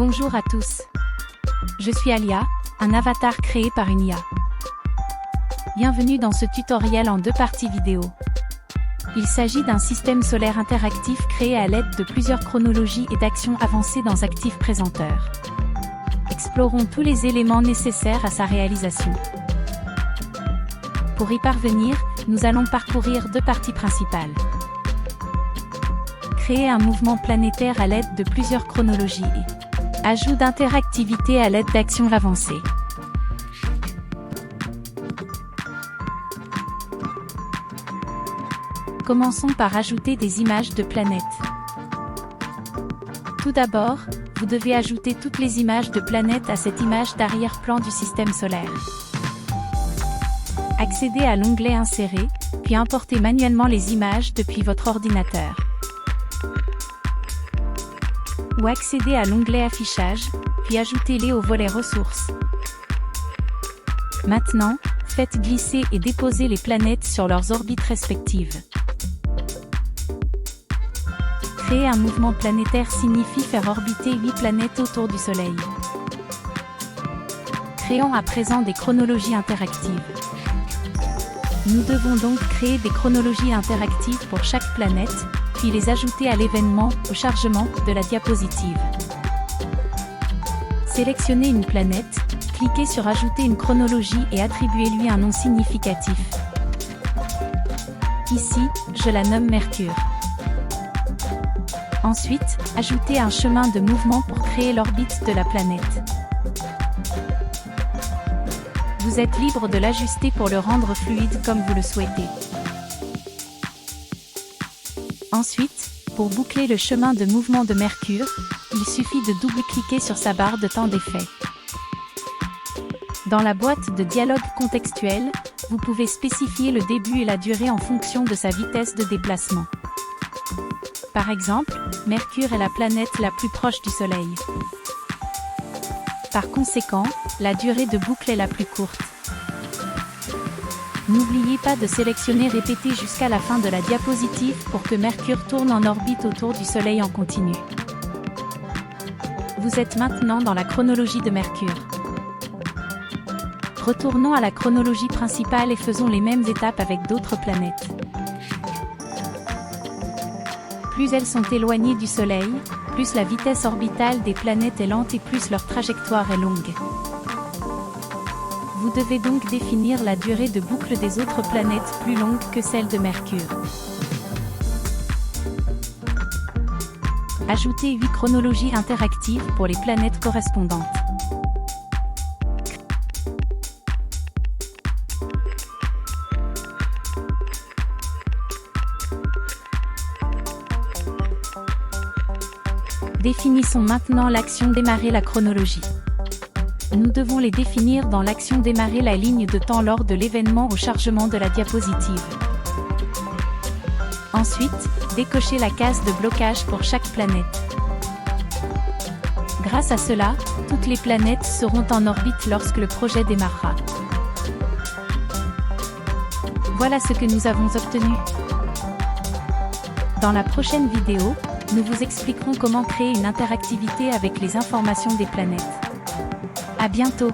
Bonjour à tous. Je suis Alia, un avatar créé par une IA. Bienvenue dans ce tutoriel en 2 parties vidéo. Il s'agit d'un système solaire interactif créé à l'aide de plusieurs chronologies et d'actions avancées dans Active Presenter. Explorons tous les éléments nécessaires à sa réalisation. Pour y parvenir, nous allons parcourir 2 parties principales. Créer un mouvement planétaire à l'aide de plusieurs chronologies et ajout d'interactivité à l'aide d'actions avancées. Commençons par ajouter des images de planètes. Tout d'abord, vous devez ajouter toutes les images de planètes à cette image d'arrière-plan du système solaire. Accédez à l'onglet Insérer, puis importez manuellement les images depuis votre ordinateur. Ou accédez à l'onglet Affichage, puis ajoutez-les au volet Ressources. Maintenant, faites glisser et déposer les planètes sur leurs orbites respectives. Créer un mouvement planétaire signifie faire orbiter 8 planètes autour du Soleil. Créons à présent des chronologies interactives. Nous devons donc créer des chronologies interactives pour chaque planète, puis les ajouter à l'événement, au chargement, de la diapositive. Sélectionnez une planète, cliquez sur Ajouter une chronologie et attribuez-lui un nom significatif. Ici, je la nomme Mercure. Ensuite, ajoutez un chemin de mouvement pour créer l'orbite de la planète. Vous êtes libre de l'ajuster pour le rendre fluide comme vous le souhaitez. Ensuite, pour boucler le chemin de mouvement de Mercure, il suffit de double-cliquer sur sa barre de temps d'effet. Dans la boîte de dialogue contextuel, vous pouvez spécifier le début et la durée en fonction de sa vitesse de déplacement. Par exemple, Mercure est la planète la plus proche du Soleil. Par conséquent, la durée de boucle est la plus courte. N'oubliez pas de sélectionner Répéter jusqu'à la fin de la diapositive pour que Mercure tourne en orbite autour du Soleil en continu. Vous êtes maintenant dans la chronologie de Mercure. Retournons à la chronologie principale et faisons les mêmes étapes avec d'autres planètes. Plus elles sont éloignées du Soleil, plus la vitesse orbitale des planètes est lente et plus leur trajectoire est longue. Vous devez donc définir la durée de boucle des autres planètes plus longue que celle de Mercure. Ajoutez 8 chronologies interactives pour les planètes correspondantes. Définissons maintenant l'action Démarrer la chronologie. Nous devons les définir dans l'action Démarrer la ligne de temps lors de l'événement au chargement de la diapositive. Ensuite, décochez la case de blocage pour chaque planète. Grâce à cela, toutes les planètes seront en orbite lorsque le projet démarrera. Voilà ce que nous avons obtenu. Dans la prochaine vidéo, nous vous expliquerons comment créer une interactivité avec les informations des planètes. À bientôt!